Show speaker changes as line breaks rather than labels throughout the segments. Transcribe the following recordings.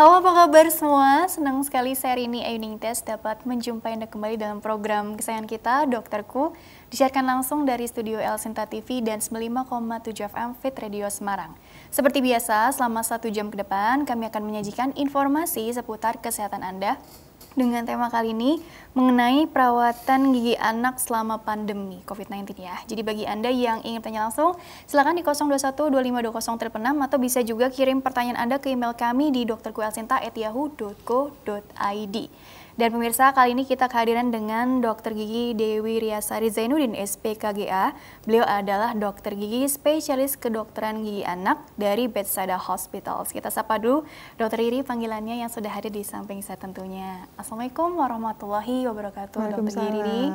Halo, apa kabar semua? Senang sekali saya Rini Ayuningsih dapat menjumpai Anda kembali dalam program kesayangan kita, Dokterku, disiarkan langsung dari studio El Sinta TV dan 95,7 FM Fit Radio Semarang. Seperti biasa, selama 1 jam ke depan kami akan menyajikan informasi seputar kesehatan Anda dengan tema kali ini mengenai perawatan gigi anak selama pandemi COVID-19 ya. Jadi bagi Anda yang ingin tanya langsung, silakan di 021-2520-666 atau bisa juga kirim pertanyaan Anda ke email kami di dokterkuelsinta@yahoo.co.id. Dan pemirsa, kali ini kita kehadiran dengan Dr. Gigi Dewi Riasari Zainuddin, SPKGA. Beliau adalah dokter gigi spesialis kedokteran gigi anak dari Bethesda Hospitals. Kita sapa dulu Dr. Riri, panggilannya yang sudah hadir di samping saya tentunya. Assalamualaikum warahmatullahi wabarakatuh, Dr. Riri.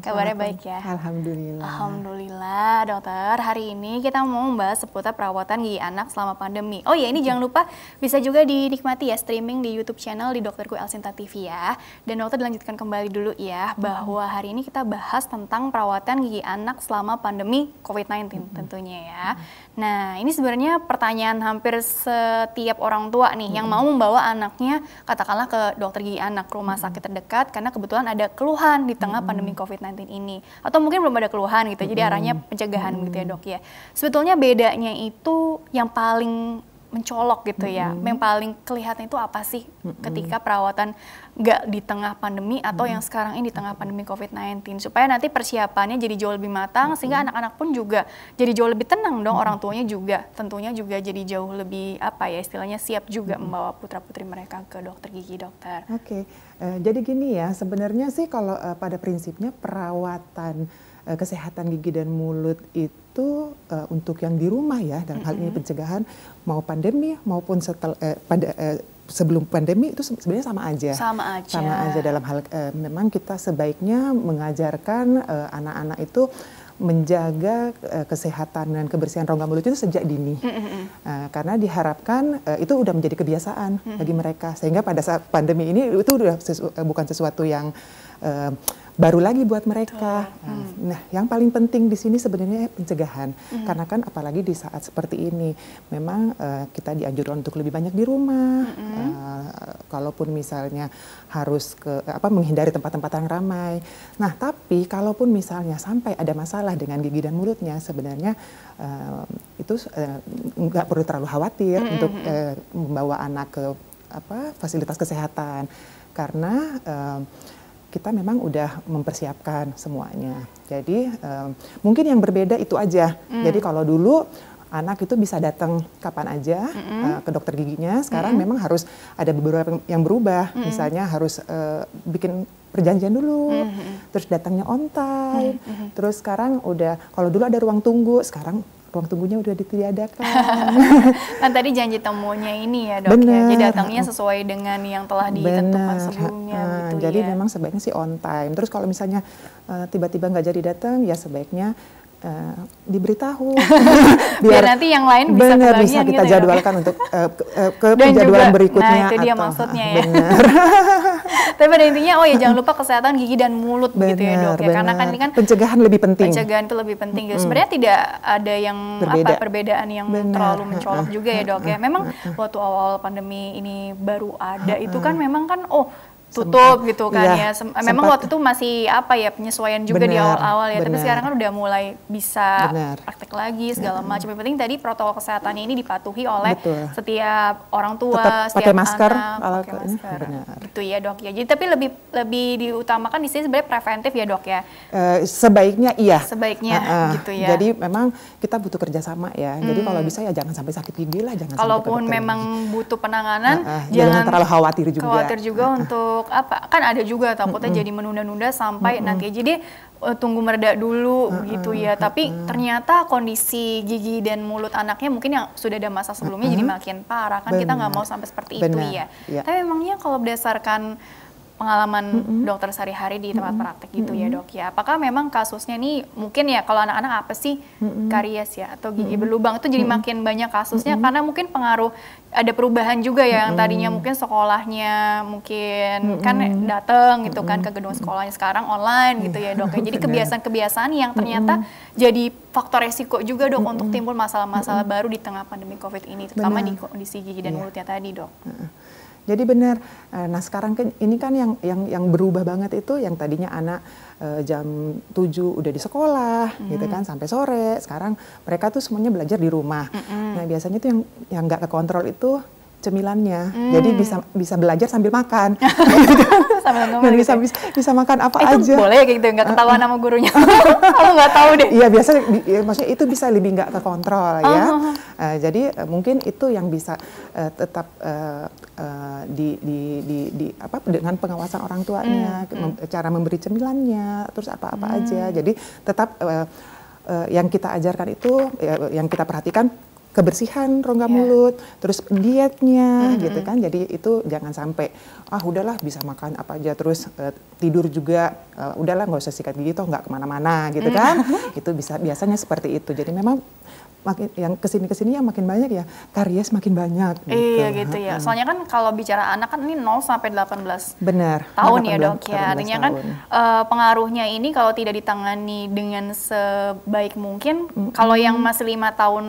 Kabarnya baik ya?
Alhamdulillah.
Alhamdulillah, dokter. Hari ini kita mau membahas seputar perawatan gigi anak selama pandemi. Oh ya, ini jangan lupa bisa juga dinikmati ya streaming di YouTube channel di Dokterku El Sinta TV ya. Dan dokter dilanjutkan kembali dulu ya, bahwa hari ini kita bahas tentang perawatan gigi anak selama pandemi COVID-19 tentunya ya. Nah, ini sebenarnya pertanyaan hampir setiap orang tua nih yang mau membawa anaknya katakanlah ke dokter gigi anak, ke rumah sakit terdekat karena kebetulan ada keluhan di tengah pandemi COVID-19 ini. Atau mungkin belum ada keluhan gitu, jadi arahnya pencegahan gitu ya dok ya. Sebetulnya bedanya itu yang paling mencolok gitu ya, yang paling kelihatan itu apa sih ketika perawatan nggak di tengah pandemi atau yang sekarang ini di tengah pandemi COVID-19, supaya nanti persiapannya jadi jauh lebih matang sehingga anak-anak pun juga jadi jauh lebih tenang dong, orang tuanya juga tentunya juga jadi jauh lebih apa ya istilahnya siap juga membawa putra-putri mereka ke dokter gigi, dokter.
Oke, jadi gini ya, sebenarnya sih kalau pada prinsipnya perawatan kesehatan gigi dan mulut itu untuk yang di rumah ya, dalam hal ini pencegahan mau pandemi maupun sebelum pandemi itu sebenarnya sama aja.
Sama
aja dalam hal memang kita sebaiknya mengajarkan anak-anak itu menjaga kesehatan dan kebersihan rongga mulut itu sejak dini. Karena diharapkan itu udah menjadi kebiasaan bagi mereka, sehingga pada saat pandemi ini itu udah bukan sesuatu yang baru lagi buat mereka. Nah, yang paling penting di sini sebenarnya pencegahan. Karena kan apalagi di saat seperti ini, memang kita dianjurkan untuk lebih banyak di rumah. Kalaupun misalnya harus menghindari tempat-tempat yang ramai. Nah, tapi kalaupun misalnya sampai ada masalah dengan gigi dan mulutnya, sebenarnya itu nggak perlu terlalu khawatir untuk membawa anak ke fasilitas kesehatan. Karena kita memang udah mempersiapkan semuanya. Jadi mungkin yang berbeda itu aja. Jadi kalau dulu anak itu bisa datang kapan aja ke dokter giginya, sekarang memang harus ada beberapa yang berubah. Misalnya harus bikin perjanjian dulu, terus datangnya on time. Terus sekarang udah, kalau dulu ada ruang tunggu, sekarang ruang tunggunya udah ditiadakan.
Kan tadi janji temunya ini ya dok ya, jadi datangnya sesuai dengan yang telah ditentukan sebelumnya gitu
jadi
ya.
memang sebaiknya sih on time. Terus kalau misalnya tiba-tiba nggak jadi datang, ya sebaiknya diberitahu
biar nanti yang lain bisa
bisa kita
gitu
jadwalkan
ya,
untuk ke penjadwalan berikutnya.
Nah itu dia maksudnya ya. Tapi pada intinya jangan lupa kesehatan gigi dan mulut begitu ya dok ya, karena kan ini kan
pencegahan lebih penting.
Pencegahan itu lebih penting gitu. Sebenarnya tidak ada yang perbedaan yang terlalu mencolok juga ya dok ya. Memang waktu awal pandemi ini baru ada itu kan memang kan tutup gitu kan ya. Memang waktu itu masih penyesuaian juga di awal-awal ya. Tapi sekarang kan udah mulai bisa praktek lagi segala macam. Yang penting tadi protokol kesehatannya ini dipatuhi oleh setiap orang tua, setiap
pakai masker,
anak, pakai masker. Gitu ya dok ya. Jadi tapi lebih diutamakan di sini sebenarnya preventif ya dok ya.
Sebaiknya iya.
Sebaiknya gitu ya.
Jadi memang kita butuh kerjasama ya. Jadi kalau bisa ya jangan sampai sakit gigi lah, jangan
kalaupun
sampai
memang butuh penanganan,
jangan terlalu khawatir juga.
Khawatir juga untuk kan ada juga takutnya jadi menunda-nunda sampai nanti jadi tunggu mereda dulu gitu ya. Tapi ternyata kondisi gigi dan mulut anaknya mungkin yang sudah ada masa sebelumnya jadi makin parah kan. Kita nggak mau sampai seperti itu ya. Tapi memangnya kalau berdasarkan pengalaman dokter sehari-hari di tempat praktek gitu ya dok ya, apakah memang kasusnya nih mungkin ya kalau anak-anak apa sih karies ya atau gigi berlubang itu jadi makin banyak kasusnya karena mungkin pengaruh ada perubahan juga ya, yang tadinya mungkin sekolahnya mungkin kan datang gitu kan ke gedung sekolahnya, sekarang online gitu ya dok ya. Jadi kebiasaan-kebiasaan yang ternyata jadi faktor resiko juga dok untuk timbul masalah-masalah baru di tengah pandemi COVID ini, terutama di kondisi gigi dan mulutnya tadi dok.
Jadi benar. Nah sekarang kan ini kan yang berubah banget itu yang tadinya anak jam 7 udah di sekolah gitu kan sampai sore. Sekarang mereka tuh semuanya belajar di rumah. Nah biasanya tuh yang nggak kekontrol itu cemilannya. Jadi bisa belajar sambil makan. Dan bisa makan apa aja.
Itu boleh kayak gitu, nggak ketahuan sama gurunya. Kalau nggak tahu deh.
Iya biasa, maksudnya itu bisa lebih nggak kekontrol ya. Jadi mungkin itu yang bisa tetap dengan pengawasan orang tuanya, cara memberi cemilannya, terus apa-apa aja. Jadi tetap yang kita ajarkan itu, yang kita perhatikan kebersihan rongga mulut, terus dietnya gitu kan. Jadi itu jangan sampai udahlah bisa makan apa aja, terus tidur juga udahlah nggak usah sikat gigi toh nggak kemana-mana gitu kan. Itu biasanya seperti itu. Jadi memang makin yang kesini yang makin banyak ya karies makin banyak. Gitu.
Iya gitu ya. Soalnya kan kalau bicara anak kan ini 0 sampai 18
Benar,
tahun ya dok ya. Artinya kan pengaruhnya ini kalau tidak ditangani dengan sebaik mungkin, kalau yang masih 5 tahun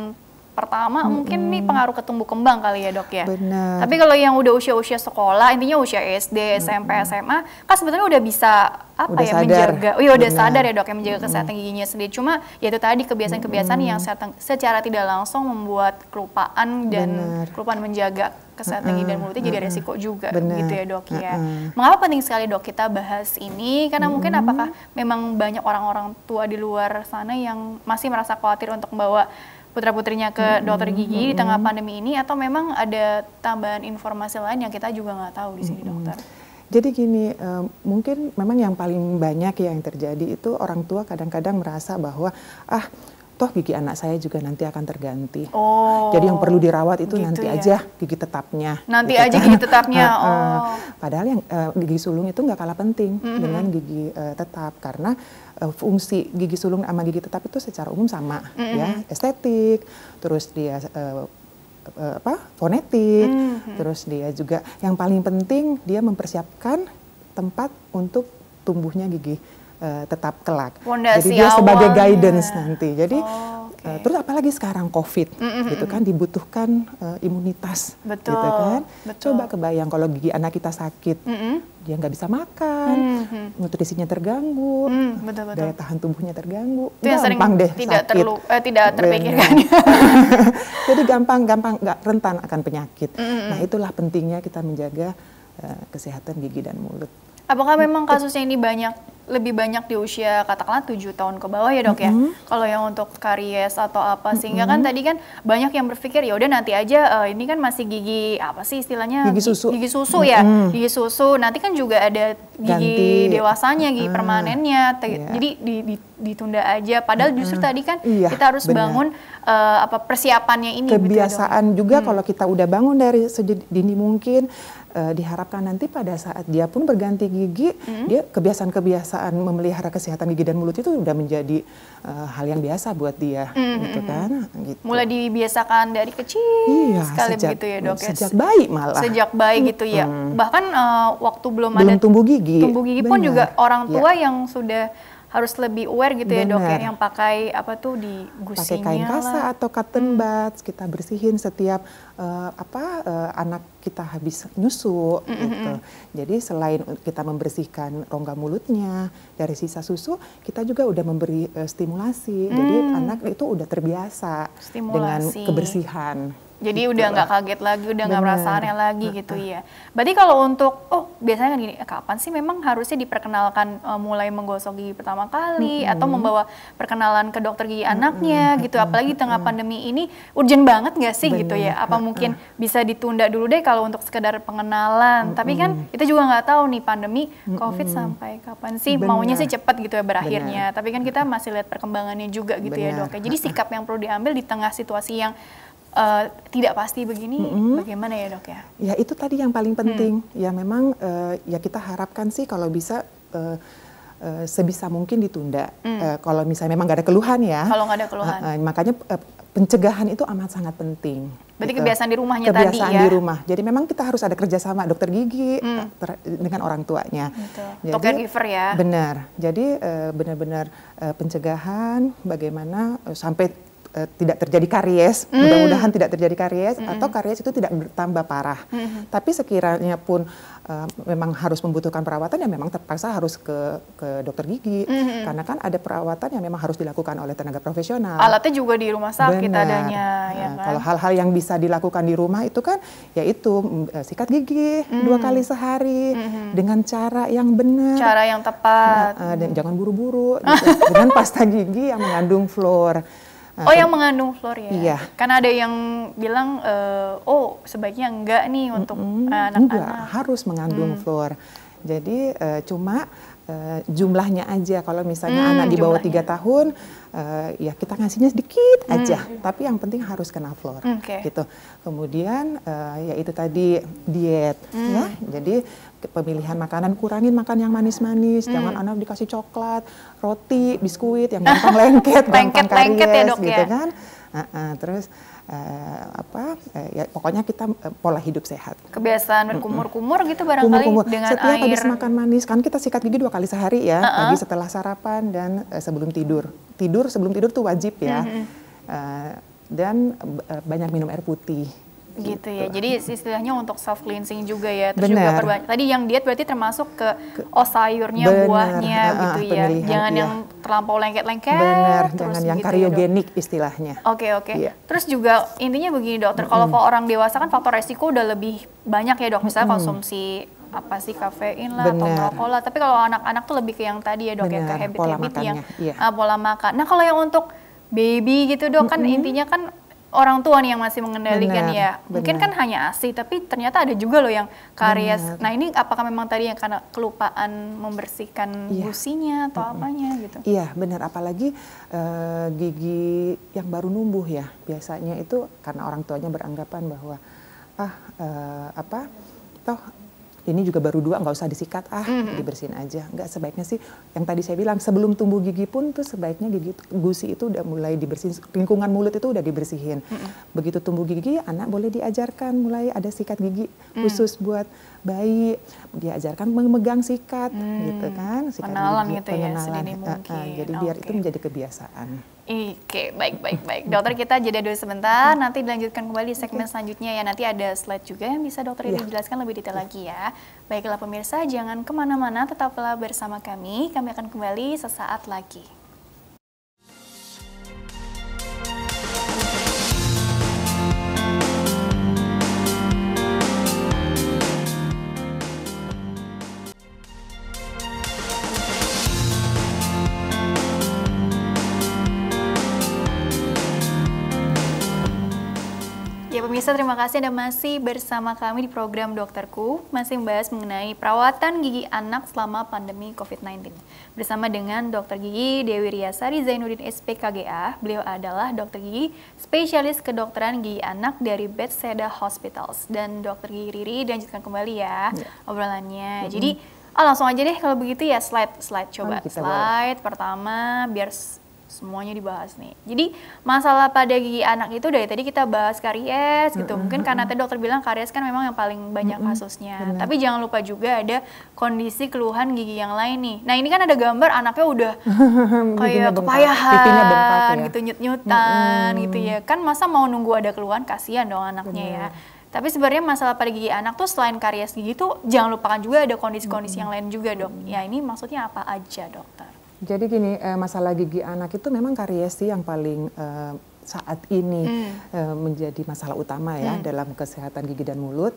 pertama mungkin nih pengaruh ke tumbuh kembang kali ya dok ya.
Benar.
Tapi kalau yang udah usia-usia sekolah, intinya usia SD, SMP, SMA, kan sebetulnya udah bisa menjaga. Udah sadar ya dok ya menjaga kesehatan giginya sendiri. Cuma ya itu tadi kebiasaan-kebiasaan yang secara tidak langsung membuat kelupaan dan kelupaan menjaga kesehatan gigi dan mulutnya jadi resiko juga gitu ya dok ya. Mengapa penting sekali dok kita bahas ini? Karena mungkin apakah memang banyak orang-orang tua di luar sana yang masih merasa khawatir untuk membawa putra-putrinya ke dokter gigi di tengah pandemi ini, atau memang ada tambahan informasi lain yang kita juga nggak tahu di sini dokter?
Jadi gini, mungkin memang yang paling banyak yang terjadi itu orang tua kadang-kadang merasa bahwa toh gigi anak saya juga nanti akan terganti. Jadi yang perlu dirawat itu gitu nanti aja gigi tetapnya.
Nanti gitu aja gigi tetapnya.
Padahal yang gigi sulung itu nggak kalah penting dengan gigi tetap, karena fungsi gigi sulung sama gigi tetap itu secara umum sama, ya, estetik, terus dia fonetik, terus dia juga yang paling penting dia mempersiapkan tempat untuk tumbuhnya gigi tetap kelak.
Fondasi
jadi dia sebagai
awalnya.
guidance nanti. Jadi terus apalagi sekarang COVID, gitu kan dibutuhkan imunitas, gitu kan. Coba kebayang kalau gigi anak kita sakit, dia nggak bisa makan, nutrisinya terganggu, daya tahan tubuhnya terganggu,
itu
gampang deh sakit.
Tidak terpikirkan.
Jadi gampang nggak rentan akan penyakit. Nah itulah pentingnya kita menjaga kesehatan gigi dan mulut.
Apakah memang kasusnya ini lebih banyak di usia katakanlah 7 tahun ke bawah ya dok ya? Kalau yang untuk karies atau apa, sehingga kan tadi kan banyak yang berpikir ya udah nanti aja ini kan masih gigi apa sih istilahnya?
Gigi susu.
Gigi susu ya, gigi susu. Nanti kan juga ada gigi dewasanya, gigi permanennya. Jadi ditunda aja. Padahal justru tadi kan kita harus bangun persiapannya ini.
Kebiasaan gitu, juga kalau kita udah bangun dari sedini mungkin. Diharapkan nanti pada saat dia pun berganti gigi, dia kebiasaan memelihara kesehatan gigi dan mulut itu udah menjadi hal yang biasa buat dia, gitu kan? Gitu.
Mulai dibiasakan dari kecil sekali begitu ya dok?
Sejak bayi malah.
Sejak bayi gitu ya. Bahkan waktu belum ada
tumbuh gigi.
Tumbuh gigi pun juga orang tua yang sudah harus lebih aware gitu ya dok ya, yang pakai di gusinya.
Pakai kain kasa atau cotton buds, kita bersihin setiap anak kita habis nyusu gitu. Jadi selain kita membersihkan rongga mulutnya dari sisa susu, kita juga udah memberi stimulasi. Jadi anak itu udah terbiasa dengan kebersihan.
Jadi udah nggak kaget lagi, udah nggak merasa aneh lagi gitu ya. Berarti kalau untuk, biasanya kan gini, kapan sih memang harusnya diperkenalkan mulai menggosok gigi pertama kali, atau membawa perkenalan ke dokter gigi anaknya gitu, apalagi di tengah pandemi ini, urgent banget nggak sih gitu ya? Apa mungkin bisa ditunda dulu deh kalau untuk sekedar pengenalan, tapi kan kita juga nggak tahu nih pandemi COVID sampai kapan sih, maunya sih cepat gitu ya berakhirnya, tapi kan kita masih lihat perkembangannya juga gitu ya dok. Jadi sikap yang perlu diambil di tengah situasi yang tidak pasti begini, bagaimana ya dok ya?
Ya itu tadi yang paling penting. Ya memang ya kita harapkan sih kalau bisa sebisa mungkin ditunda. Kalau misalnya memang nggak ada keluhan ya.
Kalau nggak ada keluhan.
Makanya pencegahan itu amat sangat penting.
Berarti
gitu.
Kebiasaan di rumahnya tadi ya?
Kebiasaan di rumah. Jadi memang kita harus ada kerjasama dokter gigi dengan orang tuanya.
Jadi, caregiver ya?
Benar. Jadi benar-benar pencegahan bagaimana sampai tidak terjadi karies, mudah-mudahan tidak terjadi karies, atau karies itu tidak bertambah parah. Tapi sekiranya pun memang harus membutuhkan perawatan, ya memang terpaksa harus ke dokter gigi, karena kan ada perawatan yang memang harus dilakukan oleh tenaga profesional.
Alatnya juga di rumah sakit adanya, ya kan?
Kalau hal-hal yang bisa dilakukan di rumah itu kan, yaitu sikat gigi 2 kali sehari dengan cara yang benar,
cara yang tepat,
dan jangan buru-buru gitu, dengan pasta gigi yang mengandung fluor.
Yang mengandung fluor ya?
Iya.
Karena ada yang bilang, sebaiknya enggak nih untuk anak-anak.
Enggak, harus mengandung fluor. Jadi cuma jumlahnya aja. Kalau misalnya anak di bawah 3 tahun, ya kita ngasihnya sedikit aja. Tapi yang penting harus kena fluor. Gitu. Kemudian ya itu tadi diet. Ya. Jadi pemilihan makanan, kurangin makan yang manis-manis. Jangan anak dikasih coklat, roti, biskuit yang gampang lengket, gampang karies
ya, Dok,
gitu
ya?
kan. Terus ya pokoknya kita pola hidup sehat.
Kebiasaan berkumur-kumur gitu barangkali dengan
setiap
air.
habis makan manis, kan kita sikat gigi 2 kali sehari ya, pagi setelah sarapan dan sebelum tidur. Sebelum tidur tuh wajib ya. Dan banyak minum air putih.
Gitu ya, jadi istilahnya untuk self cleansing juga ya. Terus juga tadi yang diet berarti termasuk ke sayurnya, buahnya gitu ya. Jangan yang terlampau lengket-lengket.
Benar,
terus
jangan yang
gitu
kariogenik istilahnya.
Oke. Iya. Terus juga intinya begini dokter, kalau orang dewasa kan faktor resiko udah lebih banyak ya dok. Misalnya konsumsi kafein lah atau merokok lah. Tapi kalau anak-anak tuh lebih ke yang tadi ya dok, ya ke habit-habit yang pola makan. Nah kalau yang untuk baby gitu dok, kan intinya kan orang tua nih yang masih mengendalikan ya. Mungkin kan hanya ASI, tapi ternyata ada juga loh yang karies. Nah ini apakah memang tadi yang karena kelupaan membersihkan gusinya atau apanya gitu? Iya
benar, apalagi gigi yang baru numbuh ya. Biasanya itu karena orang tuanya beranggapan bahwa ini juga baru 2, nggak usah disikat, dibersihin aja. Nggak, sebaiknya sih yang tadi saya bilang, sebelum tumbuh gigi pun tuh sebaiknya gusi itu udah mulai dibersihin, lingkungan mulut itu udah dibersihin. Begitu tumbuh gigi, anak boleh diajarkan mulai ada sikat gigi khusus buat bayi, diajarkan memegang sikat, gitu kan, sikat
pengenalan
gigi,
gitu ya, sedini mungkin.
Jadi biar itu menjadi kebiasaan.
Oke, baik. Dokter, kita jeda dulu sebentar, nanti dilanjutkan kembali di segmen selanjutnya ya. Nanti ada slide juga yang bisa dokter dijelaskan lebih detail lagi ya. Baiklah pemirsa, jangan kemana-mana, tetaplah bersama kami akan kembali sesaat lagi. Ya pemirsa, terima kasih Anda masih bersama kami di program Dokterku, masih membahas mengenai perawatan gigi anak selama pandemi COVID-19. Bersama dengan Dr. Gigi Dewi Riyasari Zainuddin SPKGA, beliau adalah dokter gigi spesialis kedokteran gigi anak dari Bethesda Hospitals. Dan Dr. Gigi Riri, dilanjutkan kembali ya obrolannya. Jadi langsung aja deh kalau begitu ya, slide coba. Slide pertama biar semuanya dibahas nih. Jadi masalah pada gigi anak itu dari tadi kita bahas karies gitu. Mungkin karena tadi dokter bilang karies kan memang yang paling banyak kasusnya. Tapi jangan lupa juga ada kondisi keluhan gigi yang lain nih. Nah ini kan ada gambar anaknya udah kayak kepayahan gitu, nyut-nyutan gitu ya. Kan masa mau nunggu ada keluhan, kasihan dong anaknya ya. Tapi sebenarnya masalah pada gigi anak tuh selain karies gigi tuh jangan lupakan juga ada kondisi-kondisi yang lain juga dok. Ya ini maksudnya apa aja dokter?
Jadi gini, masalah gigi anak itu memang karies sih yang paling saat ini menjadi masalah utama ya dalam kesehatan gigi dan mulut.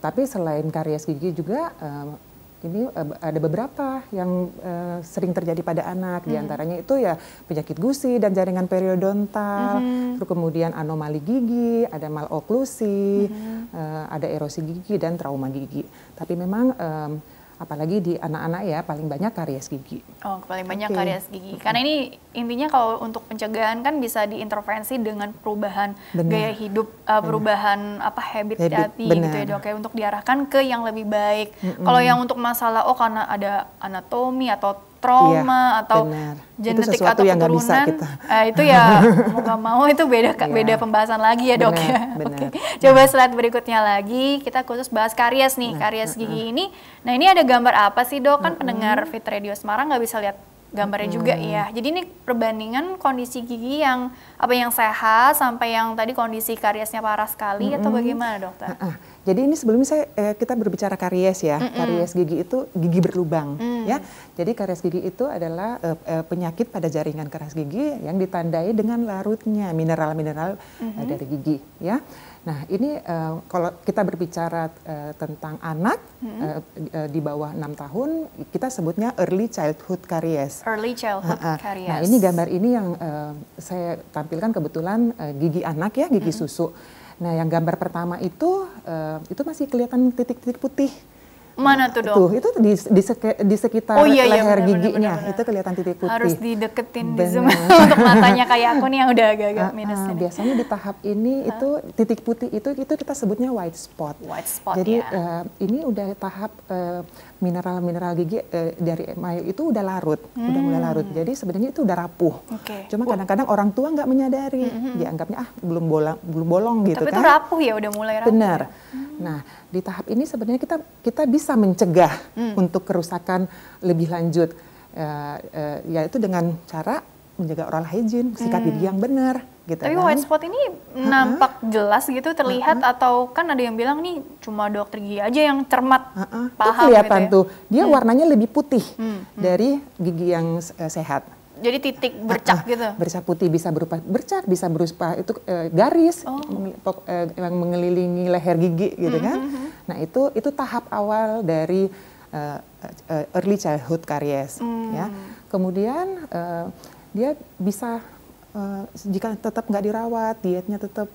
Tapi selain karies gigi juga ini ada beberapa yang sering terjadi pada anak. Di antaranya itu ya penyakit gusi dan jaringan periodontal, terus kemudian anomali gigi, ada maloklusi, ada erosi gigi dan trauma gigi. Tapi memang apalagi di anak-anak ya paling banyak karies gigi. Oh, paling banyak karies gigi. Karena ini intinya kalau untuk pencegahan kan bisa diintervensi dengan perubahan gaya hidup, perubahan habit gitu ya dok ya, untuk diarahkan ke yang lebih baik. Kalau yang untuk masalah karena ada anatomi atau trauma atau genetik atau keturunan, itu ya mau gak mau itu beda pembahasan lagi ya dok ya. Coba slide berikutnya lagi, kita khusus bahas karies nih, karies gigi ini. Nah ini ada gambar apa sih dok? Kan pendengar Fit Radio Semarang nggak bisa lihat
gambarnya juga ya. Jadi ini perbandingan kondisi gigi yang sehat sampai yang tadi kondisi kariesnya parah sekali atau bagaimana dokter?
Jadi ini sebelumnya kita berbicara karies ya. Karies gigi itu gigi berlubang ya. Jadi karies gigi itu adalah penyakit pada jaringan keras gigi yang ditandai dengan larutnya mineral-mineral dari gigi ya. Nah ini kalau kita berbicara tentang anak di bawah 6 tahun, kita sebutnya early childhood caries.
Early childhood caries.
Nah ini gambar ini yang saya tampilkan kebetulan gigi anak ya, gigi susu. Nah yang gambar pertama itu masih kelihatan titik-titik putih.
Mana tuh dok?
Itu di sekitar leher giginya, itu kelihatan titik putih.
Harus dideketin di zoom untuk matanya kayak aku nih yang udah agak-agak minus ini.
Biasanya di tahap ini itu titik putih itu kita sebutnya white spot.
White spot.
Jadi
ya.
ini udah tahap mineral gigi dari email itu udah larut, udah mulai larut. Jadi sebenarnya itu udah rapuh. Cuma kadang-kadang orang tua nggak menyadari, dianggapnya belum bolong gitu kan.
Tapi itu rapuh ya, udah mulai rapuh.
Benar. Nah di tahap ini sebenarnya kita bisa mencegah untuk kerusakan lebih lanjut, yaitu dengan cara menjaga oral hygiene, sikat gigi yang benar. Gitu.
Tapi white spot ini nampak jelas gitu terlihat atau kan ada yang bilang nih cuma dokter gigi aja yang cermat paham
kelihatan
gitu ya?
Tuh dia warnanya lebih putih dari gigi yang sehat.
Jadi titik bercak gitu?
Bercak putih, bisa berupa bercak, bisa berupa itu garis yang mengelilingi leher gigi gitu kan. Nah itu tahap awal dari early childhood caries ya. Kemudian dia bisa jika tetap nggak dirawat, dietnya tetap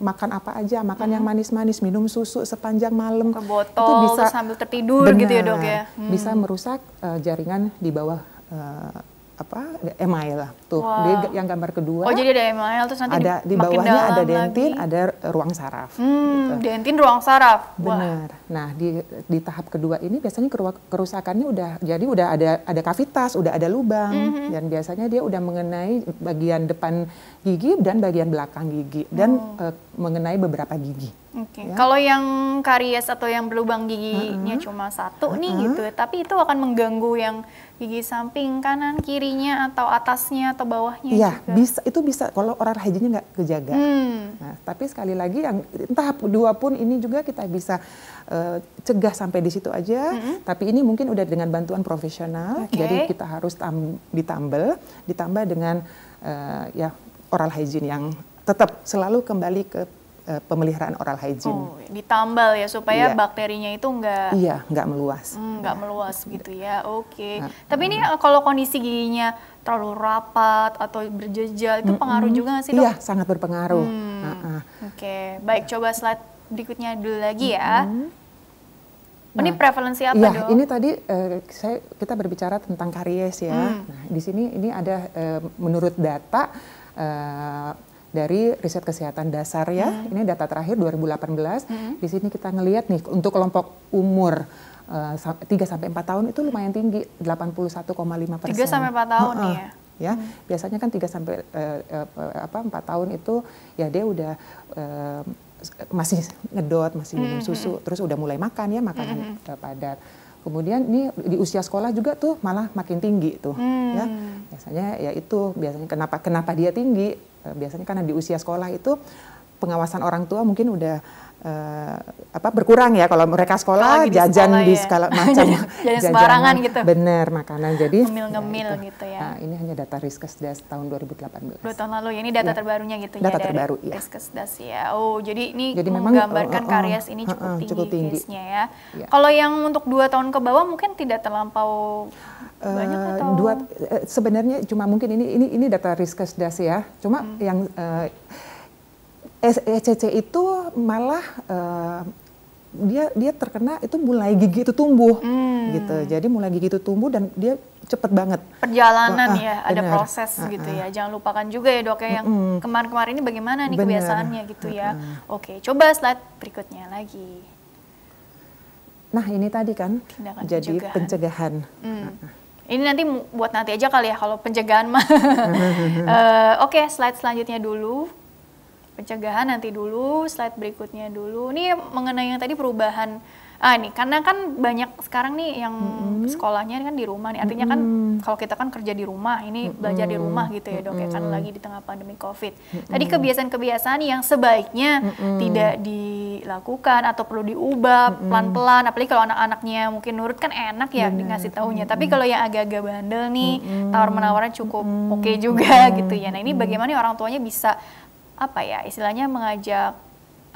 makan apa aja, makan yang manis-manis, minum susu sepanjang malam,
ke botol,
itu bisa
sambil tertidur gitu ya dok ya.
Bisa merusak jaringan di bawah email lah tuh. Dia yang gambar kedua.
Oh jadi ada email terus nanti
ada di bawahnya ada dentin, ada ruang saraf. Gitu.
Dentin, ruang saraf.
Benar. Nah di tahap kedua ini biasanya kerusakannya udah ada kavitas, udah ada lubang dan biasanya dia udah mengenai bagian depan gigi dan bagian belakang gigi dan mengenai beberapa gigi.
Ya. Kalau yang karies atau yang berlubang giginya cuma satu nih gitu, tapi itu akan mengganggu yang gigi samping kanan, kirinya, atau atasnya atau bawahnya
juga? Itu bisa kalau oral hygiene-nya nggak kejaga. Nah, tapi sekali lagi yang tahap kedua pun ini juga kita bisa cegah sampai di situ aja. Tapi ini mungkin udah dengan bantuan profesional, jadi kita harus ditambah dengan oral hygiene yang tetap selalu kembali ke pemeliharaan oral hygiene.
Ditambal ya supaya bakterinya itu nggak
meluas.
Nggak meluas gitu ya. Tapi ini kalau kondisi giginya terlalu rapat atau berjejal itu pengaruh juga nggak sih dok?
Iya, sangat berpengaruh.
Baik, coba slide berikutnya dulu lagi ya. Ini prevalensi apa dok?
Ini tadi kita berbicara tentang karies ya. Nah, di sini ini ada menurut data dari riset kesehatan dasar ya, ini data terakhir 2018. Di sini kita ngelihat nih untuk kelompok umur 3-4 tahun itu lumayan tinggi, 81,5%.
3-4 tahun
ya. Biasanya kan 3-4 tahun itu ya dia udah masih ngedot, masih minum susu, terus udah mulai makan ya, makanan padat. Kemudian ini di usia sekolah juga tuh malah makin tinggi tuh ya. Biasanya kenapa dia tinggi? Biasanya karena di usia sekolah itu pengawasan orang tua mungkin udah berkurang ya, kalau mereka sekolah jajan di skala macam
jajan sembarangan gitu.
Bener, makanan jadi
ngemil-ngemil gitu ya.
Nah, ini hanya data Riskesdas tahun 2018.
2 tahun lalu ya, ini data terbarunya gitu
data
ya
terbaru,
dari Riskesdas ya. Jadi ini
memang
menggambarkan karies ini cukup tinggi case-nya ya. Kalau yang untuk 2 tahun ke bawah mungkin tidak terlampau banyak atau?
Sebenarnya cuma mungkin ini data Riskesdas ya. Cuma yang ECC itu malah dia terkena itu mulai gigi itu tumbuh gitu. Jadi mulai gigi itu tumbuh dan dia cepet banget.
Perjalanan ada proses gitu ya. Jangan lupakan juga ya dok ya yang kemarin-kemarin ini bagaimana nih kebiasaannya gitu ya. Oke, coba slide berikutnya lagi.
Nah ini tadi kan jadi pencegahan.
Ini nanti buat nanti aja kali ya kalau pencegahan mah. Oke, slide selanjutnya dulu. Pencegahan nanti dulu, slide berikutnya dulu. Ini mengenai yang tadi perubahan Ini karena kan banyak sekarang nih yang sekolahnya kan di rumah nih. Artinya kan kalau kita kan kerja di rumah, ini belajar di rumah gitu ya dok ya, kan lagi di tengah pandemi COVID. Tadi kebiasaan-kebiasaan yang sebaiknya tidak dilakukan atau perlu diubah pelan-pelan. Apalagi kalau anak-anaknya mungkin nurut kan enak ya ngasih taunya. Tapi kalau yang agak-agak bandel nih, tawar-menawarnya cukup oke juga gitu ya. Nah ini bagaimana orang tuanya bisa apa ya istilahnya mengajak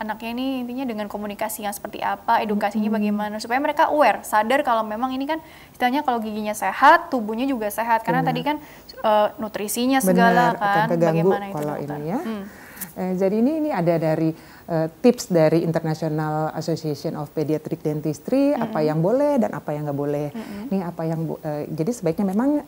anaknya ini intinya dengan komunikasi yang seperti apa, edukasinya bagaimana, supaya mereka aware, sadar kalau memang ini kan istilahnya kalau giginya sehat, tubuhnya juga sehat. Karena tadi kan nutrisinya segala kan, bagaimana itu
kalau
dokter?
ini ya. Jadi ini ada dari tips dari International Association of Pediatric Dentistry, apa yang boleh dan apa yang nggak boleh. Ini apa yang jadi sebaiknya memang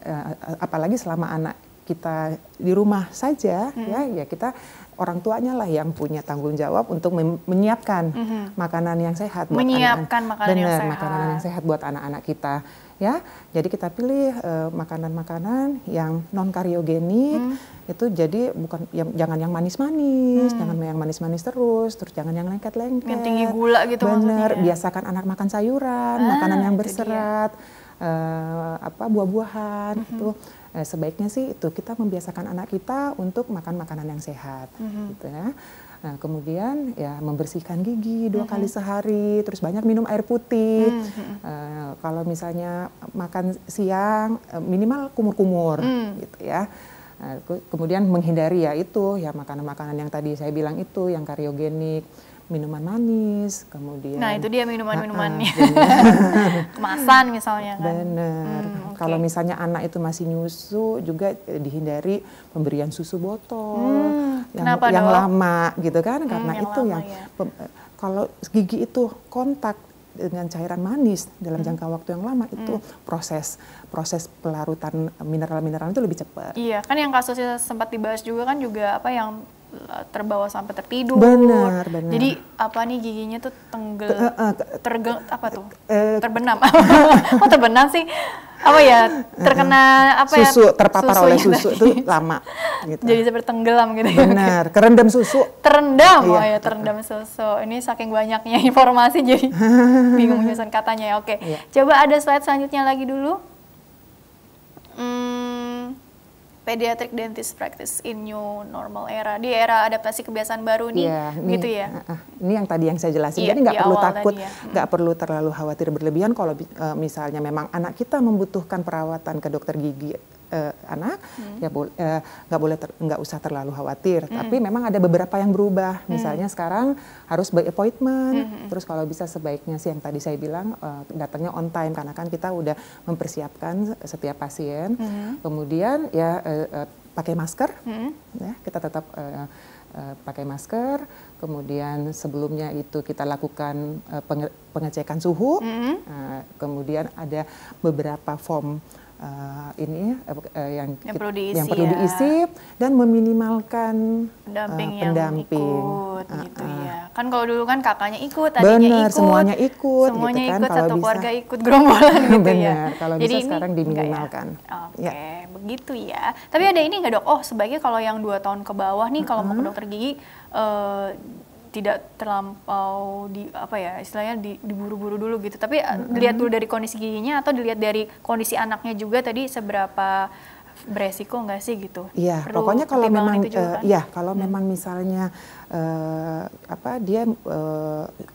apalagi selama anak kita di rumah saja ya kita orang tuanya lah yang punya tanggung jawab untuk menyiapkan makanan yang sehat buat makanan yang sehat buat anak-anak kita ya. Jadi kita pilih makanan-makanan yang non kariogenik itu, jadi bukan jangan yang manis-manis, jangan yang manis-manis terus jangan yang lengket-lengket.
Yang tinggi gula gitu
maksudnya.
ya.
Biasakan anak makan sayuran, makanan yang berserat, buah-buahan itu. Sebaiknya sih itu kita membiasakan anak kita untuk makan makanan yang sehat, gitu ya. Nah, kemudian ya membersihkan gigi 2 kali sehari, terus banyak minum air putih. Kalau misalnya makan siang minimal kumur-kumur, gitu ya. Kemudian menghindari ya itu ya makanan-makanan yang tadi saya bilang itu yang kariogenik, minuman manis, kemudian.
Nah itu dia minuman-minumannya, kemasan misalnya kan.
Bener. Kalau misalnya anak itu masih nyusu juga dihindari pemberian susu botol yang lama gitu kan, karena itu yang kalau gigi itu kontak dengan cairan manis dalam jangka waktu yang lama itu proses pelarutan mineral-mineral itu lebih cepat.
Iya kan yang kasusnya sempat dibahas juga kan juga apa yang terbawa sampai tertidur.
Benar.
Jadi apa nih giginya tuh terbenam. Kok terbenam sih? Apa ya? Terkena apa ya?
Terpapar oleh susu itu lama. Gitu.
Jadi seperti tenggelam gitu.
Benar. Kerendam susu.
Terendam. Oh ya, terendam susu. Ini saking banyaknya informasi jadi bingung menyusun katanya ya. Oke. Coba ada slide selanjutnya lagi dulu. Pediatric dentist practice in new normal era, di era adaptasi kebiasaan baru nih, gitu ya.
Ini yang tadi yang saya jelasin, jadi nggak perlu takut, nggak perlu terlalu khawatir berlebihan kalau misalnya memang anak kita membutuhkan perawatan ke dokter gigi anak, ya nggak usah terlalu khawatir. Tapi memang ada beberapa yang berubah, misalnya sekarang harus by appointment, terus kalau bisa sebaiknya sih yang tadi saya bilang datangnya on time karena kan kita udah mempersiapkan setiap pasien. Kemudian ya pakai masker, ya kita tetap pakai masker. Kemudian sebelumnya itu kita lakukan pengecekan suhu. Kemudian ada beberapa form yang perlu diisi dan meminimalkan pendamping
ikut, gitu ya. Kan kalau dulu kan kakaknya ikut, adiknya ikut,
semuanya ikut,
semuanya
gitu kan.
Ikut,
kalau
satu
bisa,
keluarga ikut gerombolan gitu ya.
Kalau jadi bisa sekarang diminimalkan.
Oke, begitu ya. Tapi ada ini nggak dok? Oh sebaiknya kalau yang 2 tahun ke bawah nih kalau mau ke dokter gigi tidak terlampau istilahnya diburu-buru dulu gitu. Tapi dilihat dulu dari kondisi giginya atau dilihat dari kondisi anaknya juga tadi seberapa beresiko nggak sih gitu?
Iya, pokoknya kalau memang kalau memang misalnya dia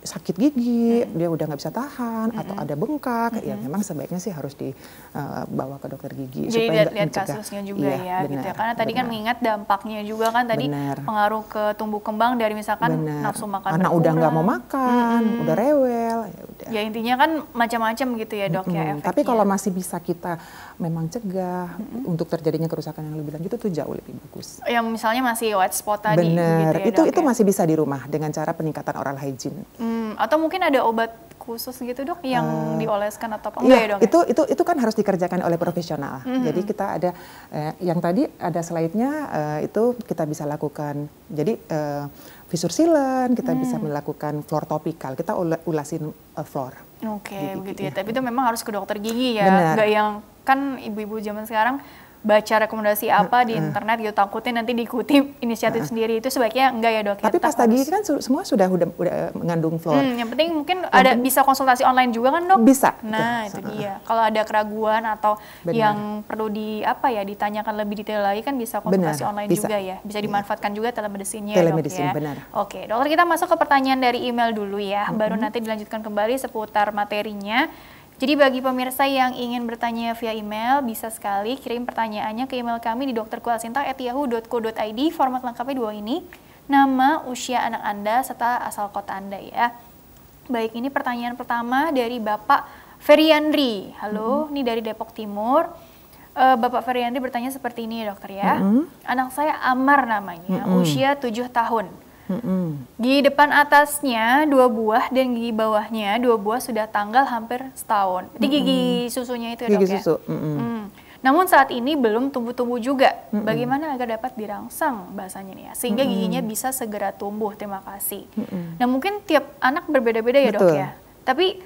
sakit gigi, dia udah nggak bisa tahan atau ada bengkak, ya memang sebaiknya sih harus dibawa ke dokter gigi.
Jadi lihat kasusnya juga gitu ya. Karena tadi kan mengingat dampaknya juga kan tadi pengaruh ke tumbuh kembang dari misalkan nafsu makan
anak udah nggak mau makan, udah rewel, ya udah.
Ya intinya kan macam-macam gitu ya dok ya efeknya.
Tapi kalau masih bisa kita memang cegah untuk terjadinya kerusakan yang lebih lanjut itu jauh lebih bagus.
Yang misalnya masih white spot tadi.
Benar,
gitu ya,
itu masih bisa di rumah dengan cara peningkatan oral hygiene.
Atau mungkin ada obat khusus gitu dok yang dioleskan atau apa enggak ya dok?
Itu kan harus dikerjakan oleh profesional. Jadi kita ada yang tadi ada slide-nya itu kita bisa lakukan. Jadi fissure sealant, kita bisa melakukan floor topical. Kita ulasin floor.
Oke, begitu ya. Tapi itu memang harus ke dokter gigi ya. Enggak yang kan ibu-ibu zaman sekarang baca rekomendasi apa di internet gitu, takutnya nanti diikuti inisiatif sendiri, itu sebaiknya enggak ya dok?
Tapi pas tadi kan semua sudah mengandung fluor.
Yang penting mungkin ada bisa konsultasi online juga kan dok?
Bisa.
Nah itu dia. Kalau ada keraguan atau yang perlu ditanyakan lebih detail lagi kan bisa konsultasi online juga ya. Bisa dimanfaatkan juga telemedicine-nya dok ya.
Benar.
Oke dokter, kita masuk ke pertanyaan dari email dulu ya. Baru nanti dilanjutkan kembali seputar materinya. Jadi bagi pemirsa yang ingin bertanya via email, bisa sekali kirim pertanyaannya ke email kami di drkualsinta@yahoo.co.id. Format lengkapnya 2 ini, nama, usia anak Anda, serta asal kota Anda ya. Baik, ini pertanyaan pertama dari Bapak Feriandri. Halo, ini dari Depok Timur. Bapak Feriandri bertanya seperti ini ya dokter ya. Anak saya Amar namanya, usia 7 tahun. Gigi depan atasnya 2 buah dan gigi bawahnya 2 buah sudah tanggal hampir setahun. Itu gigi susunya itu ya dok ya?
Gigi susu.
Namun saat ini belum tumbuh-tumbuh juga. Bagaimana agar dapat dirangsang bahasanya nih ya, sehingga giginya bisa segera tumbuh? Terima kasih. Nah mungkin tiap anak berbeda-beda ya dok ya. Tapi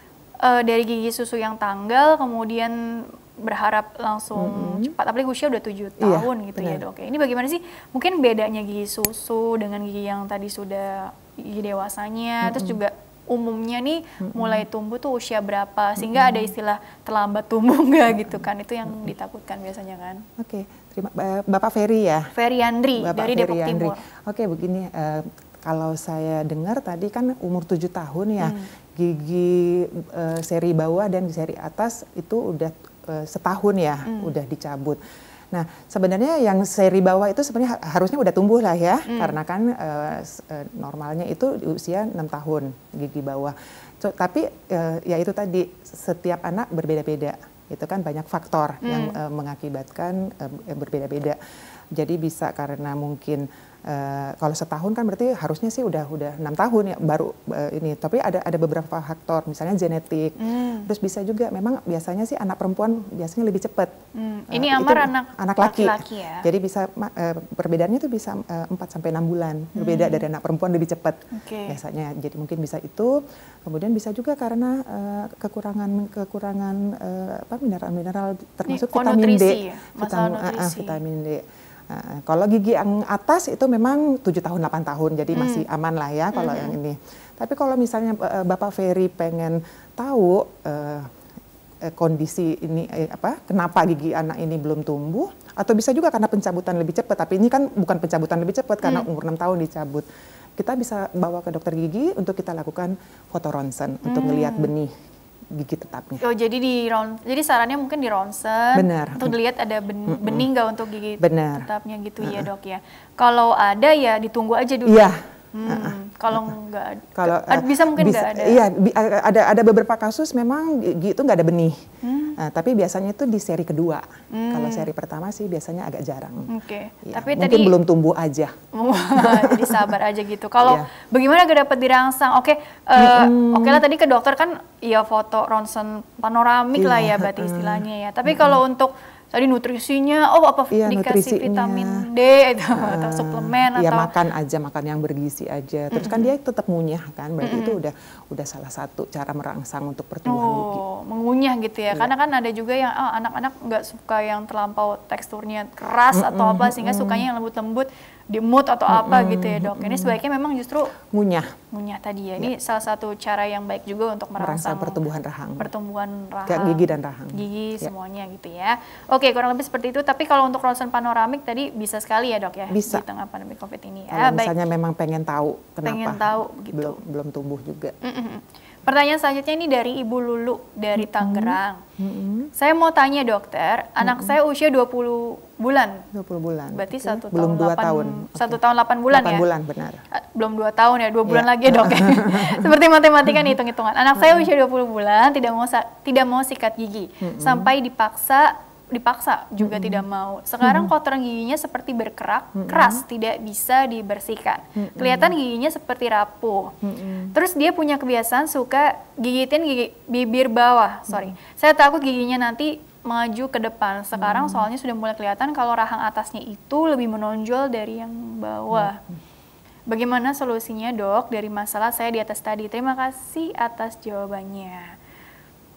dari gigi susu yang tanggal kemudian berharap langsung cepat, apalagi usia udah 7 tahun gitu ya dok. Ini bagaimana sih mungkin bedanya gigi susu dengan gigi yang tadi sudah gigi dewasanya, terus juga umumnya nih mulai tumbuh tuh usia berapa, sehingga ada istilah terlambat tumbuh nggak gitu kan, itu yang ditakutkan biasanya kan.
Oke, terima Bapak Ferry ya?
Feriandri dari Depok Timur.
Oke, begini, kalau saya dengar tadi kan umur 7 tahun ya, gigi seri bawah dan seri atas itu udah setahun ya, udah dicabut. Nah, sebenarnya yang seri bawah itu sebenarnya harusnya udah tumbuh lah ya, karena kan normalnya itu di usia 6 tahun gigi bawah. Tapi ya itu tadi, setiap anak berbeda-beda. Itu kan banyak faktor yang mengakibatkan berbeda-beda. Jadi bisa karena mungkin kalau setahun kan berarti harusnya sih udah 6 tahun ya baru ini. Tapi ada beberapa faktor, misalnya genetik. Terus bisa juga memang biasanya sih anak perempuan biasanya lebih cepat.
Ini Amar
anak laki
ya.
Jadi bisa perbedaannya itu bisa 4 sampai 6 bulan berbeda dari anak perempuan, lebih cepat biasanya. Jadi mungkin bisa itu. Kemudian bisa juga karena kekurangan mineral termasuk vitamin D. Vitamin D. Kalau gigi yang atas itu memang 7 tahun 8 tahun, jadi masih aman lah ya kalau yang ini. Tapi kalau misalnya Bapak Ferry pengen tahu kondisi ini kenapa gigi anak ini belum tumbuh, atau bisa juga karena pencabutan lebih cepat, tapi ini kan bukan pencabutan lebih cepat karena umur 6 tahun dicabut. Kita bisa bawa ke dokter gigi untuk kita lakukan foto ronsen untuk melihat benih gigi tetapnya. Oh,
jadi sarannya mungkin di ronsen untuk dilihat ada benih nggak untuk gigi tetapnya gitu ya dok ya. Kalau ada ya ditunggu aja dulu.
Iya.
Kalau nggak ada, bisa mungkin nggak ada.
Iya, ada beberapa kasus memang gigi itu nggak ada benih. Tapi biasanya itu di seri kedua. Kalau seri pertama sih biasanya agak jarang. Ya, tapi mungkin tadi belum tumbuh aja.
Jadi sabar aja gitu. Kalau bagaimana gak dapat dirangsang? Oke lah tadi ke dokter kan ya foto ronsen panoramik lah ya berarti istilahnya ya. Tapi kalau untuk tadi nutrisinya, dikasih vitamin D atau suplemen
ya,
atau
makan yang bergizi aja. Terus kan dia tetap ngunyah kan, berarti itu udah salah satu cara merangsang untuk pertumbuhan gigi.
Mengunyah gitu ya. Karena kan ada juga yang anak-anak nggak suka yang terlampau teksturnya keras atau apa, sehingga sukanya yang lembut-lembut, dimut atau apa gitu ya dok. Ini sebaiknya memang justru ngunyah tadi ya. Ini salah satu cara yang baik juga untuk merangsang
pertumbuhan rahang.
Gigi dan rahang. Gigi semuanya gitu ya. Oke, kurang lebih seperti itu. Tapi kalau untuk ronsen panoramik tadi bisa sekali ya dok ya,
bisa.
Di tengah pandemi COVID ini
ya. Kalau misalnya memang pengen tahu kenapa
gitu.
belum tumbuh juga.
Pertanyaan selanjutnya ini dari Ibu Lulu dari Tangerang. Saya mau tanya dokter, anak saya usia 20 bulan.
20 bulan.
Berarti 1
belum
tahun
2 tahun.
1 tahun 8 bulan
8
ya?
8 bulan, benar.
Belum 2 tahun ya, 2 bulan lagi ya dok. Seperti matematika nih, hitung-hitungan. Anak saya usia 20 bulan, tidak mau sikat gigi. Sampai dipaksa juga tidak mau. Sekarang kotoran giginya seperti berkerak, keras, tidak bisa dibersihkan. Kelihatan giginya seperti rapuh. Terus dia punya kebiasaan suka gigitin gigi bibir bawah. Saya takut giginya nanti maju ke depan. Sekarang soalnya sudah mulai kelihatan kalau rahang atasnya itu lebih menonjol dari yang bawah. Bagaimana solusinya dok dari masalah saya di atas tadi? Terima kasih atas jawabannya.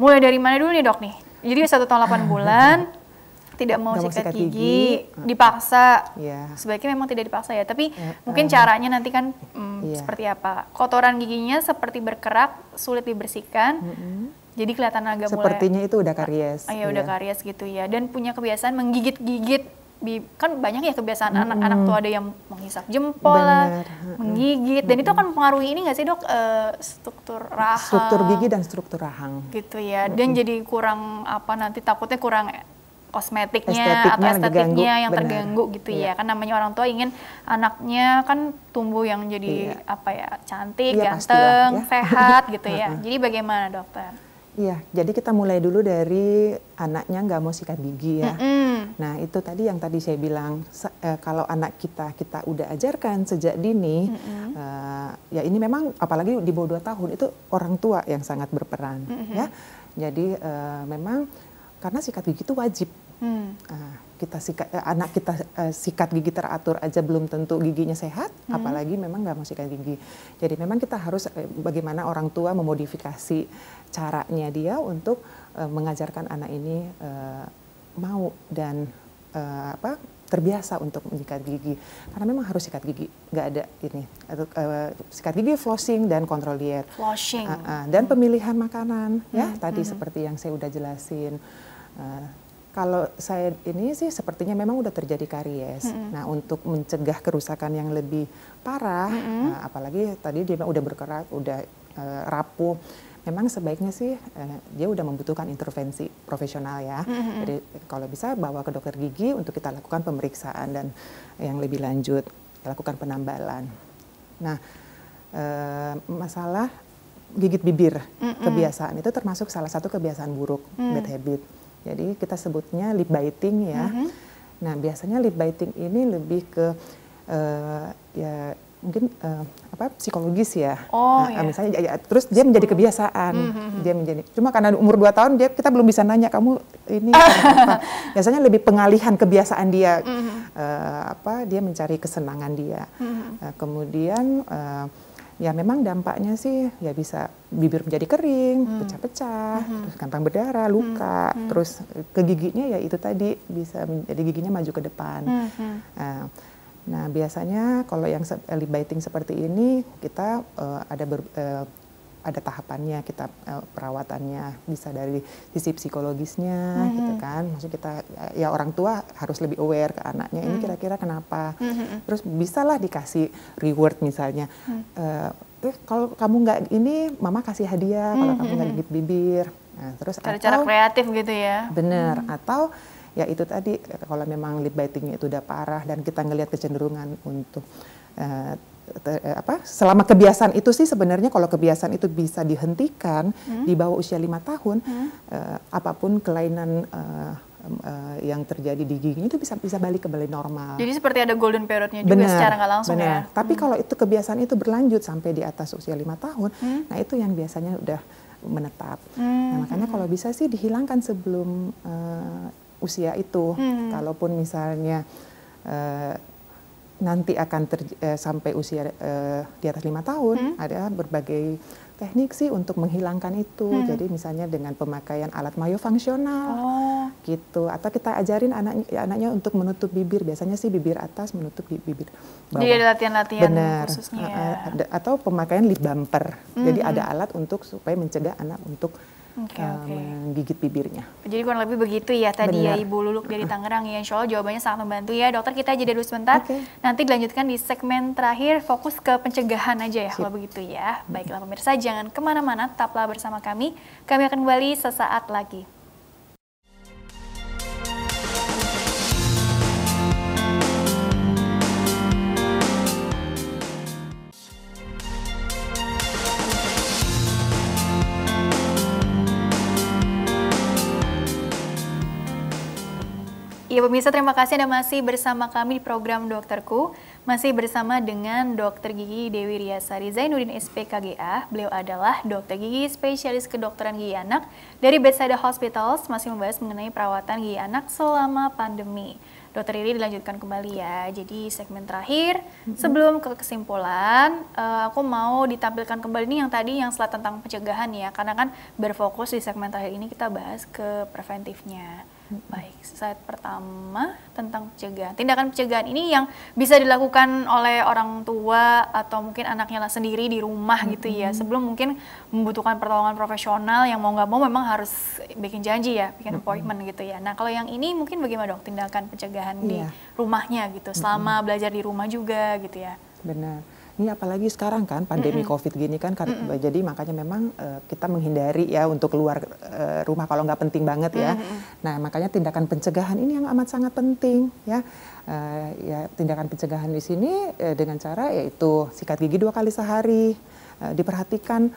Mulai dari mana dulu nih dok nih? Jadi 1 tahun 8 bulan. tidak mau
nggak
sikat gigi, dipaksa. Sebaiknya memang tidak dipaksa ya, tapi mungkin caranya nanti kan seperti apa? Kotoran giginya seperti berkerak, sulit dibersihkan, jadi kelihatan agak
sepertinya itu udah karies.
Udah karies gitu ya, dan punya kebiasaan menggigit-gigit. Kan banyak ya kebiasaan anak-anak tuh, ada yang menghisap jempol lah, menggigit, dan itu akan mempengaruhi ini nggak sih dok, struktur rahang?
Struktur gigi dan struktur rahang.
Gitu ya, dan jadi kurang apa nanti takutnya kurang kosmetiknya atau estetiknya yang terganggu gitu ya. Kan namanya orang tua ingin anaknya kan tumbuh yang jadi apa ya, cantik, ganteng, sehat gitu ya. Jadi bagaimana dokter?
Iya, jadi kita mulai dulu dari anaknya nggak mau sikat gigi ya. Nah itu tadi yang tadi saya bilang, kalau anak kita udah ajarkan sejak dini, ya ini memang apalagi di bawah 2 tahun itu orang tua yang sangat berperan ya. Jadi memang karena sikat gigi itu wajib. Anak kita sikat gigi teratur aja belum tentu giginya sehat, apalagi memang nggak mau sikat gigi. Jadi memang kita harus bagaimana orang tua memodifikasi caranya dia untuk mengajarkan anak ini mau dan terbiasa untuk menyikat gigi. Karena memang harus sikat gigi, nggak ada ini. Sikat gigi, flossing dan kontrol diet.
Flossing.
Dan pemilihan makanan ya tadi seperti yang saya udah jelasin. Kalau saya ini sih sepertinya memang udah terjadi karies. Nah untuk mencegah kerusakan yang lebih parah, apalagi tadi dia udah berkerak, udah rapuh, memang sebaiknya sih dia udah membutuhkan intervensi profesional ya. Jadi kalau bisa bawa ke dokter gigi untuk kita lakukan pemeriksaan dan yang lebih lanjut, lakukan penambalan. Nah masalah gigit bibir, kebiasaan itu termasuk salah satu kebiasaan buruk, bad habit. Jadi kita sebutnya lip biting ya. Nah biasanya lip biting ini lebih ke ya mungkin psikologis ya. Misalnya terus dia menjadi kebiasaan. Dia menjadi, cuma karena umur 2 tahun kita belum bisa nanya kamu ini apa. Biasanya lebih pengalihan kebiasaan dia. Dia mencari kesenangan dia. Kemudian ya memang dampaknya sih ya bisa bibir menjadi kering, pecah-pecah, terus gampang berdarah, luka, terus ke giginya ya itu tadi bisa menjadi giginya maju ke depan. Nah biasanya kalau yang lip biting seperti ini kita ada tahapannya, kita perawatannya bisa dari sisi psikologisnya gitu kan. Maksudnya kita ya orang tua harus lebih aware ke anaknya ini kira-kira kenapa. Terus bisalah dikasih reward misalnya. Kalau kamu nggak ini, mama kasih hadiah kalau kamu nggak gigit bibir. Nah, terus
cara kreatif gitu ya.
Bener, atau ya itu tadi kalau memang lip bitingnya itu udah parah dan kita ngelihat kecenderungan untuk selama kebiasaan itu sih sebenarnya kalau kebiasaan itu bisa dihentikan di bawah usia 5 tahun, apapun kelainan yang terjadi di giginya itu bisa balik kembali normal.
Jadi seperti ada golden periodnya juga secara nggak langsung ya.
Tapi kalau itu kebiasaan itu berlanjut sampai di atas usia 5 tahun, nah itu yang biasanya udah menetap. Nah, makanya kalau bisa sih dihilangkan sebelum usia itu. Kalaupun misalnya nanti akan sampai usia di atas 5 tahun, ada berbagai teknik sih untuk menghilangkan itu. Jadi misalnya dengan pemakaian alat myofungsional gitu, atau kita ajarin anaknya untuk menutup bibir. Biasanya sih bibir atas menutup bibir bawah.
Jadi ada latihan-latihan khususnya ya.
Atau pemakaian lip bumper. Jadi ada alat untuk supaya mencegah anak untuk menggigit bibirnya.
Jadi kurang lebih begitu ya tadi ya Ibu Luluk dari Tangerang ya. Insya Allah jawabannya sangat membantu ya. Dokter, kita jeda dulu sebentar. Nanti dilanjutkan di segmen terakhir, fokus ke pencegahan aja ya kalau begitu ya. Baiklah pemirsa, jangan kemana-mana, tetaplah bersama kami. Kami akan kembali sesaat lagi. Ya pemirsa, terima kasih Anda masih bersama kami di program Dokterku. Masih bersama dengan Dr. Gigi Dewi Riyasari Zainuddin SPKGA. Beliau adalah dokter gigi spesialis kedokteran gigi anak dari Bethesda Hospitals, masih membahas mengenai perawatan gigi anak selama pandemi. Dokter Riri, dilanjutkan kembali ya. Jadi segmen terakhir, sebelum ke kesimpulan, aku mau ditampilkan kembali nih yang tadi yang setelah tentang pencegahan ya. Karena kan berfokus di segmen terakhir ini kita bahas ke preventifnya. Baik, slide pertama tentang pencegahan. Tindakan pencegahan ini yang bisa dilakukan oleh orang tua atau mungkin anaknya lah sendiri di rumah gitu ya. Sebelum mungkin membutuhkan pertolongan profesional yang mau nggak mau memang harus bikin janji ya, bikin appointment gitu ya. Nah kalau yang ini mungkin bagaimana dok tindakan pencegahan di rumahnya gitu, selama belajar di rumah juga gitu ya.
Benar. Ini apalagi sekarang kan pandemi COVID gini kan, jadi makanya memang kita menghindari ya untuk keluar rumah kalau nggak penting banget ya. Nah makanya tindakan pencegahan ini yang amat sangat penting ya. Ya tindakan pencegahan di sini dengan cara yaitu sikat gigi 2 kali sehari, diperhatikan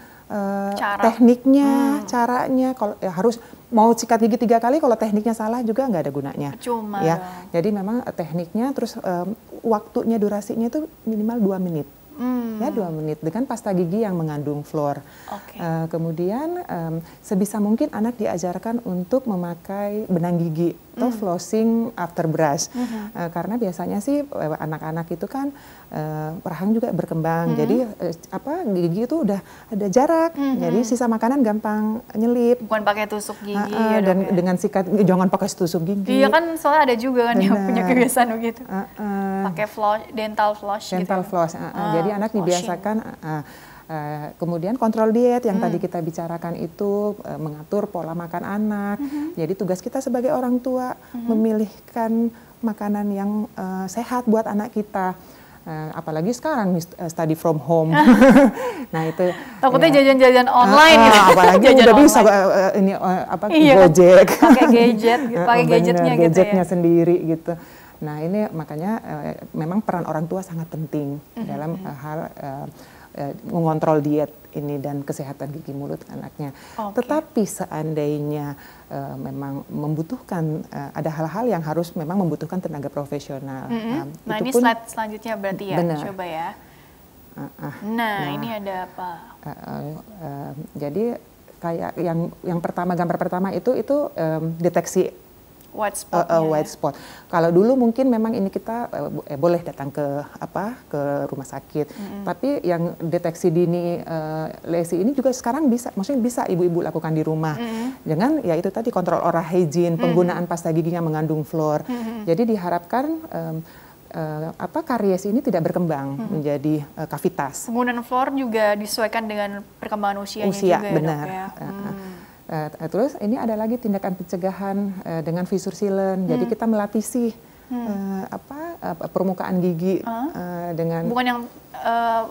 tekniknya, caranya. Kalau ya harus mau sikat gigi 3 kali, kalau tekniknya salah juga nggak ada gunanya.
Cuma
ya. Jadi memang tekniknya, terus waktunya durasinya itu minimal 2 menit. Ya 2 menit dengan pasta gigi yang mengandung fluor. Kemudian sebisa mungkin anak diajarkan untuk memakai benang gigi atau flossing after brush. Karena biasanya sih anak-anak itu kan rahang juga berkembang. Jadi gigi itu udah ada jarak. Jadi sisa makanan gampang nyelip.
Bukan pakai tusuk gigi ya,
dan
ya?
dengan sikat jangan pakai tusuk gigi.
Iya kan soalnya ada juga kan yang punya kebiasaan begitu. Pakai dental floss gitu.
Dental floss. Jadi anak dibiasakan kemudian kontrol diet yang tadi kita bicarakan itu, mengatur pola makan anak. Jadi tugas kita sebagai orang tua memilihkan makanan yang sehat buat anak kita. Apalagi sekarang study from home. Nah itu
takutnya jajan-jajan online gitu.
Apalagi udah bisa ini Gojek.
Pakai gadget, pakai gadgetnya gitu ya.
Gadgetnya sendiri gitu. Nah ini makanya memang peran orang tua sangat penting dalam hal mengontrol diet ini dan kesehatan gigi mulut anaknya. Tetapi seandainya memang membutuhkan ada hal-hal yang harus memang membutuhkan tenaga profesional.
Nah ini slide selanjutnya berarti ya, coba ya. Nah ini ada apa?
Jadi kayak yang pertama, gambar pertama itu deteksi white spot. Kalau dulu mungkin memang ini kita boleh datang ke rumah sakit. Tapi yang deteksi dini lesi ini juga sekarang bisa, maksudnya bisa ibu-ibu lakukan di rumah. Dengan ya itu tadi kontrol oral hygiene, penggunaan pasta gigi yang mengandung fluor. Jadi diharapkan karies ini tidak berkembang menjadi kavitas.
Penggunaan fluor juga disesuaikan dengan perkembangan usianya juga
benar.
Ya, dok, ya?
Terus ini ada lagi tindakan pencegahan dengan visur silen. Jadi kita melapisi permukaan gigi dengan
bukan yang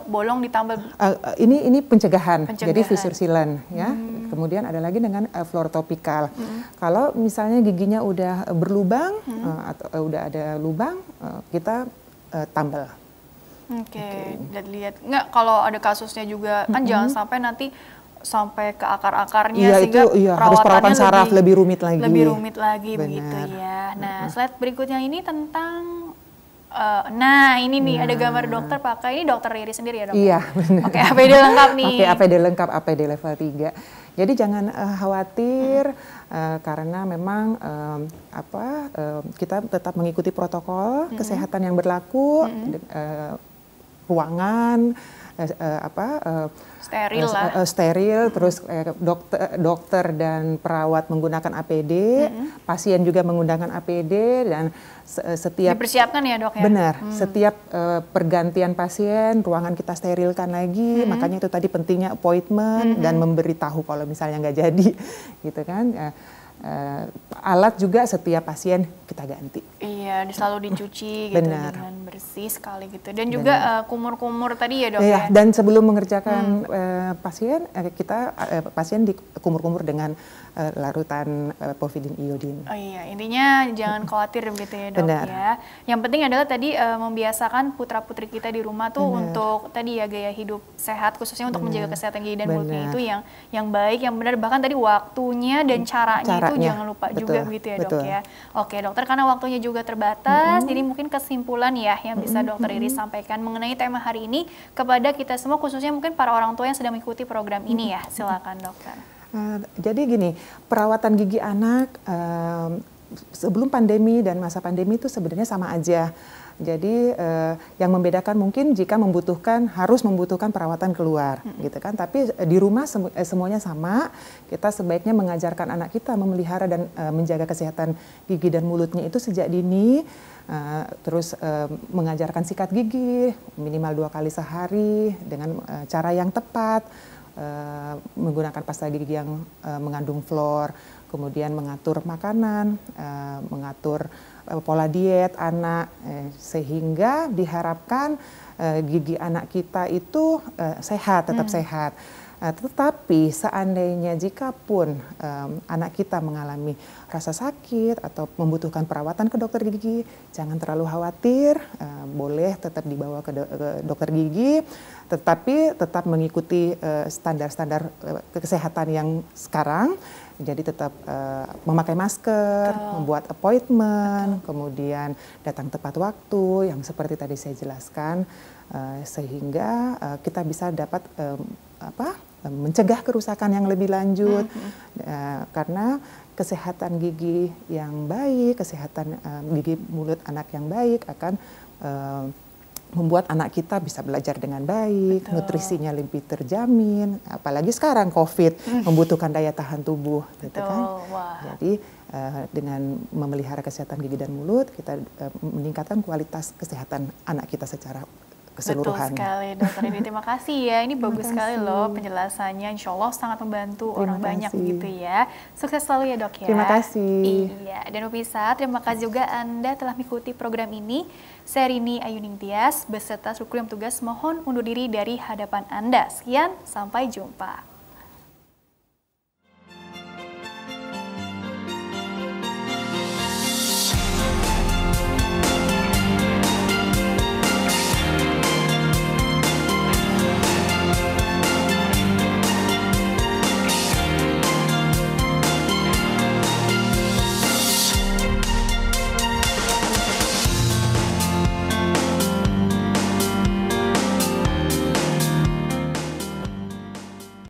bolong ditambal.
Ini pencegahan. Jadi visur silen ya. Kemudian ada lagi dengan fluor topikal. Kalau misalnya giginya udah berlubang atau udah ada lubang, kita tambal.
Dan lihat nggak kalau ada kasusnya juga kan jangan sampai nanti sampai ke akar-akarnya sehingga
harus perawatan saraf lebih rumit lagi.
Lebih rumit lagi begitu ya. Nah, slide berikutnya ini tentang ini nih ada gambar dokter pakai, ini dokter Riri sendiri ya dok?
Iya, benar.
Oke, APD lengkap nih.
Oke, APD lengkap, APD level 3. Jadi jangan khawatir karena memang kita tetap mengikuti protokol kesehatan yang berlaku, ruangan
steril
steril, terus dokter dan perawat menggunakan APD, pasien juga menggunakan APD, dan setiap
dipersiapkan ya dok ya.
Benar, setiap pergantian pasien ruangan kita sterilkan lagi, makanya itu tadi pentingnya appointment dan memberitahu kalau misalnya nggak jadi, gitu kan. Alat juga setiap pasien kita ganti. Iya,
selalu dicuci gitu dengan bersih sekali gitu. Dan juga kumur-kumur tadi ya dok ya.
Dan sebelum mengerjakan pasien, pasien dikumur-kumur dengan larutan povidin iodin.
Oh iya, intinya jangan khawatir begitu ya dok ya. Yang penting adalah tadi membiasakan putra-putri kita di rumah tuh untuk tadi ya gaya hidup sehat, khususnya untuk menjaga kesehatan gigi dan mulutnya itu yang baik, yang benar. Bahkan tadi waktunya dan caranya itu jangan lupa juga begitu ya dok ya. Oke dokter, karena waktunya juga terbatas, jadi mungkin kesimpulan ya yang bisa dokter Iris sampaikan mengenai tema hari ini kepada kita semua, khususnya mungkin para orang tua yang sedang mengikuti program ini ya. Silakan dokter.
Jadi gini, perawatan gigi anak sebelum pandemi dan masa pandemi itu sebenarnya sama aja. Jadi yang membedakan mungkin jika harus membutuhkan perawatan keluar, gitu kan. Tapi di rumah semuanya sama. Kita sebaiknya mengajarkan anak kita memelihara dan menjaga kesehatan gigi dan mulutnya itu sejak dini. Terus mengajarkan sikat gigi minimal 2 kali sehari dengan cara yang tepat, menggunakan pasta gigi yang mengandung fluor, kemudian mengatur makanan, mengatur pola diet anak, sehingga diharapkan gigi anak kita itu sehat, tetap sehat. Tetapi seandainya jikapun anak kita mengalami rasa sakit atau membutuhkan perawatan ke dokter gigi, jangan terlalu khawatir, boleh tetap dibawa ke dokter gigi, tetapi tetap mengikuti standar-standar kesehatan yang sekarang. Jadi tetap memakai masker, membuat appointment, kemudian datang tepat waktu yang seperti tadi saya jelaskan, sehingga kita bisa dapat mencegah kerusakan yang lebih lanjut, karena kesehatan gigi yang baik, kesehatan gigi mulut anak yang baik akan membuat anak kita bisa belajar dengan baik, nutrisinya lebih terjamin, apalagi sekarang COVID membutuhkan daya tahan tubuh, gitu kan. Jadi dengan memelihara kesehatan gigi dan mulut, kita meningkatkan kualitas kesehatan anak kita secara keseluruhan.
Betul sekali, Dokter Edi. Terima kasih ya. Ini bagus sekali loh penjelasannya. Insya Allah sangat membantu orang banyak gitu ya. Sukses selalu ya, Dok ya.
Terima kasih.
Iya. Dan pemirsa, terima kasih juga Anda telah mengikuti program ini. Saya Rini Ayuning Tias beserta seluruh yang tugas mohon undur diri dari hadapan Anda. Sekian, sampai jumpa.